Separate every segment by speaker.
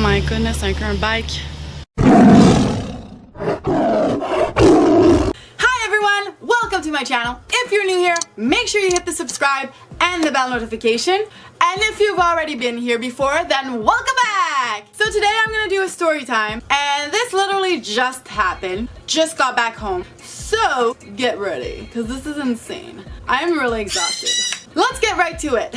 Speaker 1: my goodness, un bike. Hi everyone, welcome to my channel. If you're new here, make sure you hit the subscribe and the bell notification. And if you've already been here before, then welcome back! So today I'm gonna do a story time, and this literally just happened. Just got back home. So get ready, because this is insane. I'm really exhausted. Let's get right to it.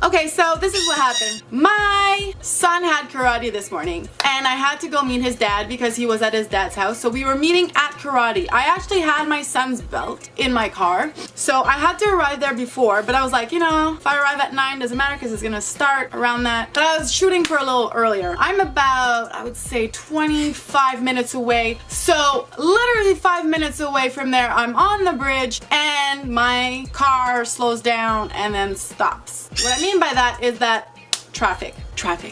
Speaker 1: Okay, so this is what happened. My son had karate this morning, and I had to go meet his dad because he was at his dad's house. So we were meeting at karate. I actually had my son's belt in my car, so I had to arrive there before, but I was like, you know, if I arrive at 9, doesn't matter because it's gonna start around that. But I was shooting for a little earlier. I'm about, I would say, 25 minutes away. So literally 5 minutes away from there, I'm on the bridge, and my car slows down and then stops. What I mean by that is that traffic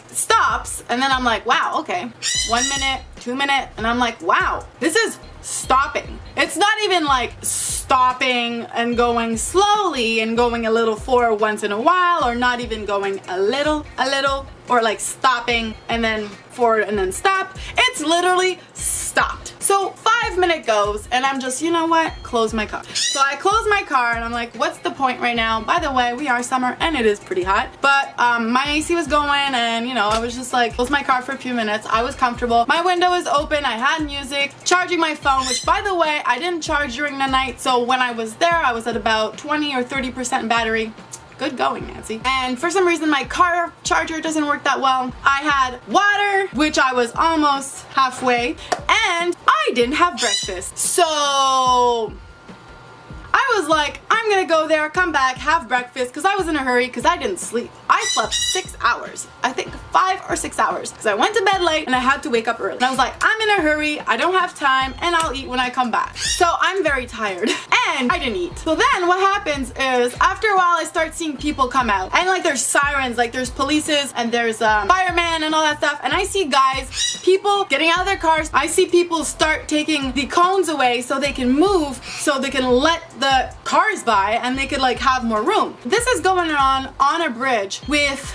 Speaker 1: stops, and then I'm like, wow, okay, 1 minute, 2 minutes, and I'm like, wow, this is stopping. It's not even like stopping and going slowly and going a little forward once in a while, or not even going a little, or like stopping and then forward and then stop. It's literally stopped. So 5 minutes goes, and I'm just, you know what, close my car. So I close my car, and I'm like, what's the point right now? By the way, we are summer and it is pretty hot, but my AC was going, and you know, I was just like, close my car for a few minutes. I was comfortable. My window was open. I had music, charging my phone, which by the way, I didn't charge during the night. So when I was there, I was at about 20 or 30% battery. Good going, Nancy. And for some reason, my car charger doesn't work that well. I had water, which I was almost halfway, and I didn't have breakfast. So I was like, I'm gonna go there, come back, have breakfast, because I was in a hurry because I didn't sleep. I slept 6 hours. I think 5 or 6 hours, because I went to bed late and I had to wake up early. And I was like, I'm in a hurry, I don't have time, and I'll eat when I come back. So I'm very tired, and I didn't eat. So then what happens is, after a while, I start seeing people come out, and like there's sirens, like there's polices, and there's firemen and all that stuff, and I see guys, people getting out of their cars. I see people start taking the cones away so they can move, so they can let the cars by and they could like have more room. This is going on a bridge with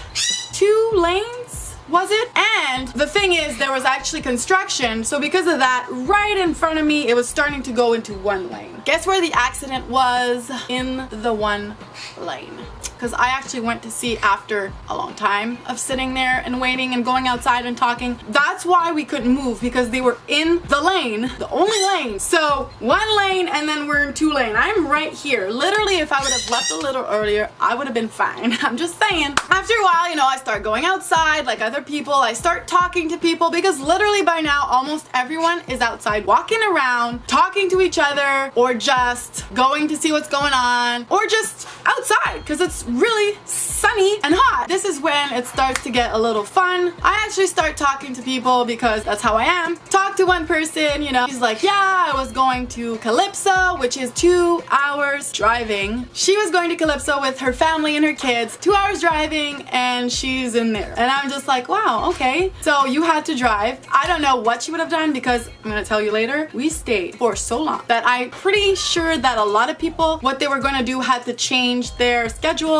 Speaker 1: 2 lanes, was it? And the thing is, there was actually construction, so because of that, right in front of me, it was starting to go into 1 lane. Guess where the accident was? In the 1 lane. Because I actually went to see after a long time of sitting there and waiting and going outside and talking. That's why we couldn't move, because they were in the lane, the only lane. So 1 lane, and then we're in 2 lane. I'm right here. Literally, if I would have left a little earlier, I would have been fine. I'm just saying. After a while, you know, I start going outside like other people. I start talking to people, because literally by now, almost everyone is outside walking around, talking to each other, or just going to see what's going on, or just outside, because it's really sunny and hot. This is when it starts to get a little fun. I actually start talking to people because that's how I am. Talk to one person, you know, she's like, yeah, I was going to Calypso, which is 2 hours driving. She was going to Calypso with her family and her kids, 2 hours driving, and she's in there. And I'm just like, wow, okay. So you had to drive. I don't know what she would have done, because I'm gonna tell you later, we stayed for so long that I'm pretty sure that a lot of people, what they were gonna do, had to change their schedule,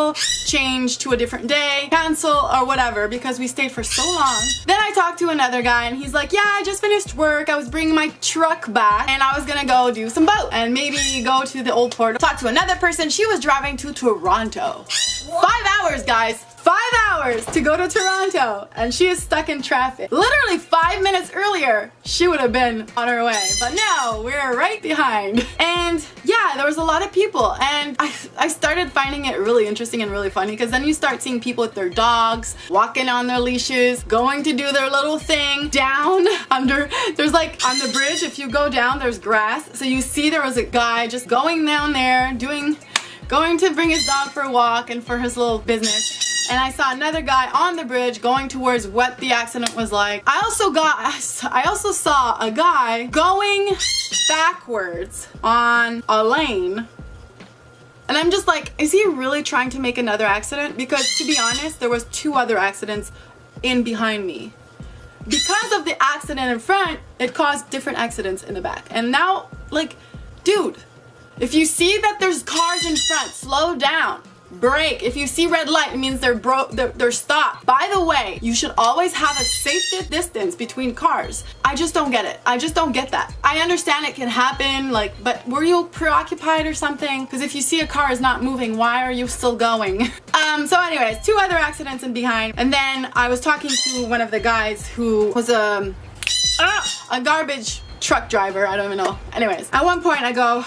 Speaker 1: change to a different day, cancel, or whatever, because we stayed for so long. Then I talked to another guy, and he's like, yeah, I just finished work. I was bringing my truck back, and I was gonna go do some boat and maybe go to the old port. Talked to another person. She was driving to Toronto. 5 hours, guys. 5 hours to go to Toronto, and she is stuck in traffic. Literally 5 minutes earlier, she would have been on her way, but no, we're right behind. And yeah, there was a lot of people, and I started finding it really interesting and really funny, because then you start seeing people with their dogs, walking on their leashes, going to do their little thing down under, there's like on the bridge, if you go down, there's grass. So you see there was a guy just going down there, going to bring his dog for a walk and for his little business. And I saw another guy on the bridge going towards what the accident was like. I also saw a guy going backwards on a lane. And I'm just like, is he really trying to make another accident? Because to be honest, there was 2 other accidents in behind me. Because of the accident in front, it caused different accidents in the back. And now, like, dude, if you see that there's cars in front, slow down. brake. If you see red light, it means they're stopped. By the way, you should always have a safe distance between cars. I just don't get it. I just don't get that. I understand it can happen, like, but were you preoccupied or something? Because if you see a car is not moving, why are you still going? So anyways, 2 other accidents in behind. And then I was talking to one of the guys who was a garbage truck driver. I don't even know. Anyways, at one point I go,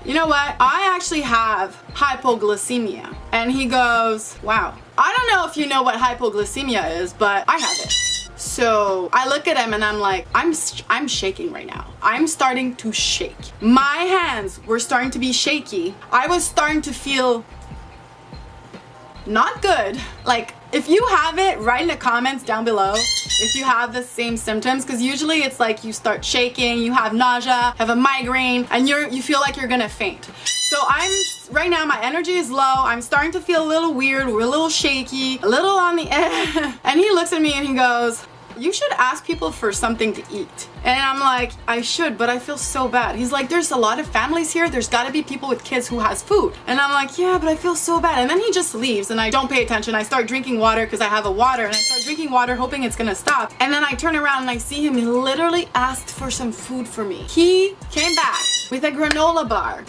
Speaker 1: you know what? I actually have hypoglycemia. And he goes, wow. I don't know if you know what hypoglycemia is, but I have it. So I look at him and I'm like, I'm shaking right now. I'm starting to shake. My hands were starting to be shaky. I was starting to feel not good. Like, if you have it, write in the comments down below if you have the same symptoms, because usually it's like you start shaking, you have nausea, have a migraine, and you feel like you're gonna faint. So right now my energy is low. I'm starting to feel a little weird, we're a little shaky, a little on the edge. And he looks at me and he goes, you should ask people for something to eat. And I'm like, I should, but I feel so bad. He's like, there's a lot of families here. There's gotta be people with kids who has food. And I'm like, yeah, but I feel so bad. And then he just leaves and I don't pay attention. I start drinking water because I have a water, and I start drinking water hoping it's gonna stop. And then I turn around and I see him. He literally asked for some food for me. He came back with a granola bar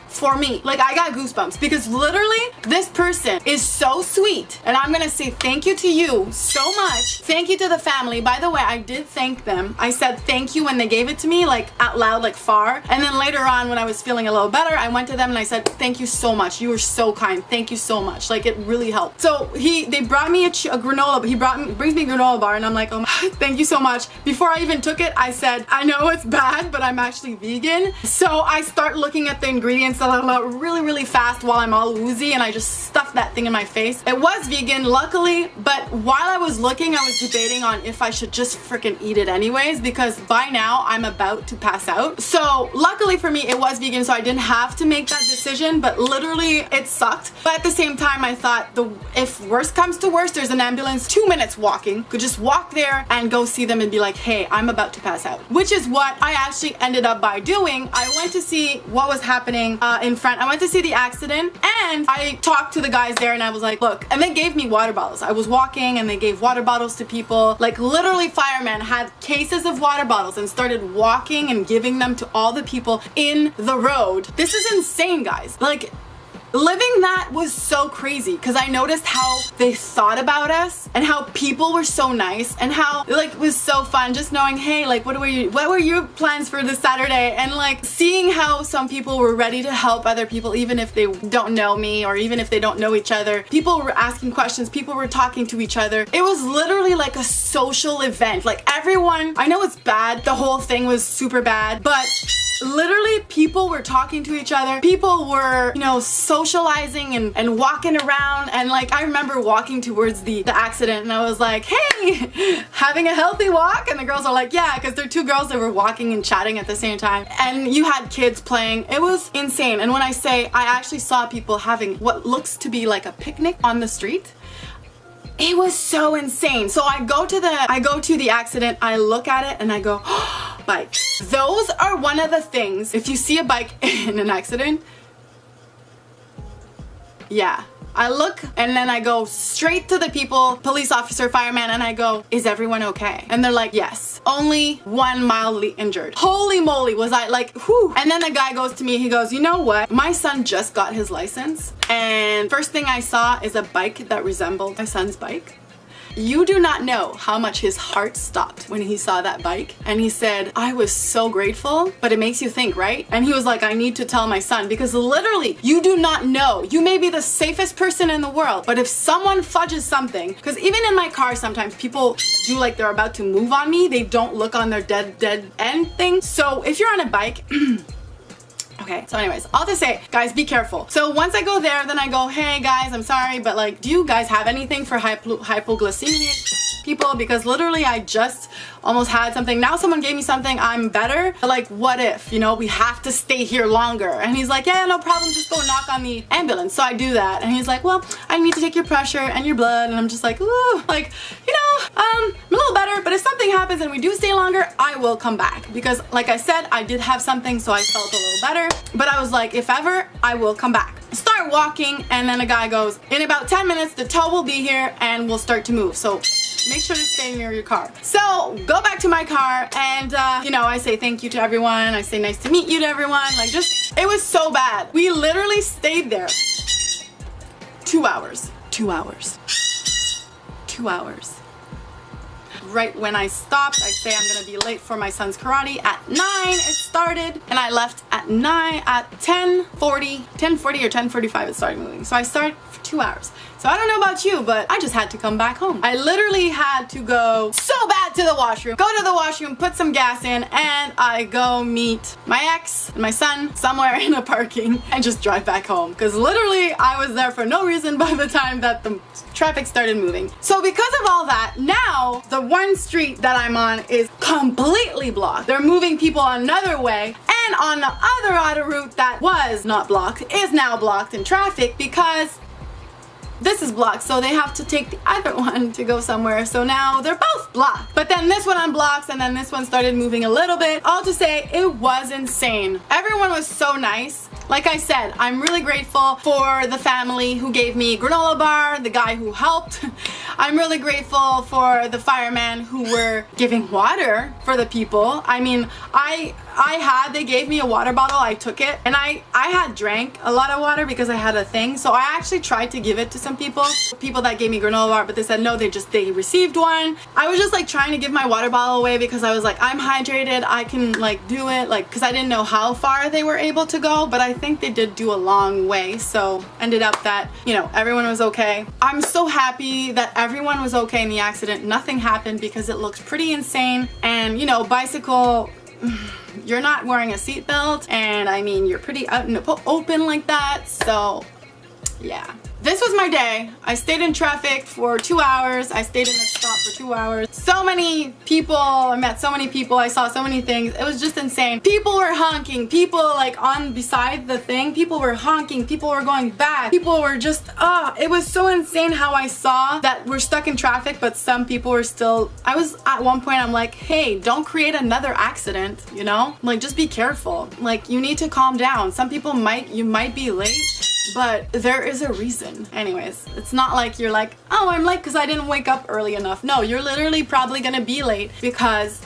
Speaker 1: for me. Like, I got goosebumps because literally this person is so sweet, and I'm gonna say thank you to you so much. Thank you to the family. By the way, I did thank them. I said thank you when they gave it to me, like out loud, like far. And then later on when I was feeling a little better, I went to them and I said thank you so much. You were so kind. Thank you so much. Like, it really helped. So they brought me a granola. He brings me a granola bar, and I'm like, oh, thank you so much. Before I even took it, I said, I know it's bad, but I'm actually vegan. So I start looking at the ingredients really fast while I'm all woozy, and I just stuffed that thing in my face. It was vegan, luckily, but while I was looking, I was debating on if I should just freaking eat it anyways, because by now I'm about to pass out. So luckily for me, it was vegan, so I didn't have to make that decision, but literally it sucked. But at the same time, I thought, if worst comes to worst, there's an ambulance 2 minutes walking. Could just walk there and go see them and be like, hey, I'm about to pass out. Which is what I actually ended up by doing. I went to see what was happening in front. I went to see the accident, and I talked to the guys there, and I was like, look, and they gave me water bottles. I was walking and they gave water bottles to people. Like, literally firemen had cases of water bottles and started walking and giving them to all the people in the road. This is insane, guys. Like, living that was so crazy, because I noticed how they thought about us and how people were so nice, and how, like, it was so fun just knowing, hey, like, what were your plans for this Saturday? And like seeing how some people were ready to help other people, even if they don't know me or even if they don't know each other. People were asking questions, people were talking to each other. It was literally like a social event. Like, everyone, I know it's bad, the whole thing was super bad, but literally people were talking to each other. People were, you know, socializing and walking around. And like, I remember walking towards the accident, and I was like, hey, having a healthy walk? And the girls are like, yeah, because they're 2 girls that were walking and chatting at the same time. And you had kids playing. It was insane. And when I say I actually saw people having what looks to be like a picnic on the street, it was so insane. So I go to the accident, I look at it, and I go, oh, bike. Those are one of the things, if you see a bike in an accident, yeah. I look, and then I go straight to the people, police officer, fireman, and I go, is everyone okay? And they're like, yes. Only 1 mildly injured. Holy moly, was I like, whew. And then the guy goes to me, he goes, you know what? My son just got his license, and first thing I saw is a bike that resembled my son's bike. You do not know how much his heart stopped when he saw that bike. And he said, I was so grateful, but it makes you think, right? And he was like, I need to tell my son, because literally, you do not know. You may be the safest person in the world, but if someone fudges something, because even in my car, sometimes people do like they're about to move on me. They don't look on their dead end thing. So if you're on a bike, okay, so anyways, I'll just say, guys, be careful. So once I go there, then I go, hey guys, I'm sorry, but like, do you guys have anything for hypoglycemic people? Because literally I just almost had something. Now someone gave me something, I'm better. But like, what if, you know, we have to stay here longer? And he's like, yeah, no problem, just go knock on the ambulance. So I do that, and he's like, well, I need to take your pressure and your blood. And I'm just like, ooh, like, you know, I'm a little better, but if something happens and we do stay longer, I will come back. Because like I said, I did have something, so I felt a little better. But I was like, if ever, I will come back. Start start walking, and then a guy goes, in about 10 minutes, the tow will be here and we'll start to move. So make sure to stay near your car. So go back to my car and, you know, I say thank you to everyone. I say nice to meet you to everyone. Like, just, it was so bad. We literally stayed there 2 hours. 2 hours. 2 hours. Right when I stopped, I say I'm gonna be late for my son's karate. At 9 it started, and I left at 10:40 or 10:45 it started moving. So I started for 2 hours. So I don't know about you, but I just had to come back home. I literally had to go so bad to the washroom, go to the washroom, put some gas in, and I go meet my ex and my son somewhere in a parking and just drive back home. Because literally I was there for no reason by the time that the traffic started moving. So because of all that, now the one street that I'm on is completely blocked. They're moving people another way, and on the other outer route that was not blocked is now blocked in traffic because this is blocked, so they have to take the other one to go somewhere. So now they're both blocked. But then this one unblocks, and then this one started moving a little bit. All to say, it was insane. Everyone was so nice. Like I said, I'm really grateful for the family who gave me granola bar, the guy who helped. I'm really grateful for the firemen who were giving water for the people. I mean, they gave me a water bottle, I took it, and I had drank a lot of water because I had a thing. So I actually tried to give it to some people that gave me granola bar, but they said no, they received one. I was just like trying to give my water bottle away because I was like, I'm hydrated, I can like do it, like, because I didn't know how far they were able to go, but I think they did do a long way. So ended up that, you know, everyone was okay. I'm so happy that everyone was okay in the accident. Nothing happened because it looked pretty insane. And you know, bicycle, you're not wearing a seatbelt, and I mean, you're pretty out in the open like that. So yeah. This was my day. I stayed in traffic for 2 hours. I stayed in a stop for 2 hours. So many people, I met so many people, I saw so many things. It was just insane. People were honking. People like on beside the thing, people were honking. People were going back. People were just, it was so insane how I saw that we're stuck in traffic, but some people were still, I was at one point, I'm like, hey, don't create another accident, you know? Like, just be careful. Like, you need to calm down. Some people you might be late, but there is a reason. Anyways, it's not like you're like, oh, I'm late because I didn't wake up early enough. No, you're literally probably gonna be late because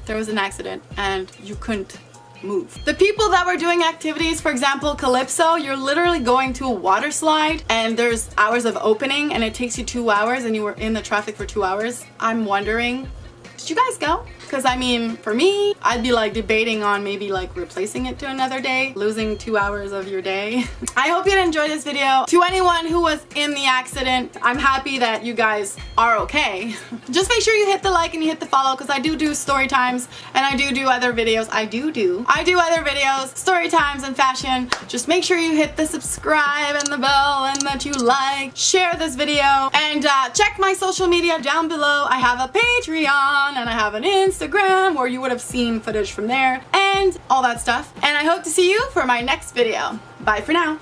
Speaker 1: there was an accident and you couldn't move. The people that were doing activities, for example, Calypso, you're literally going to a water slide and there's hours of opening and it takes you 2 hours and you were in the traffic for 2 hours. I'm wondering, did you guys go? Because I mean, for me, I'd be like debating on maybe like replacing it to another day, losing 2 hours of your day. I hope you enjoyed this video. To anyone who was in the accident, I'm happy that you guys are okay. Just make sure you hit the like and you hit the follow, because I do story times and I do other videos. I do other videos, story times and fashion. Just make sure you hit the subscribe and the bell and that you like, share this video, and check my social media down below. I have a Patreon and I have an Instagram where you would have seen footage from there and all that stuff. And I hope to see you for my next video. Bye for now.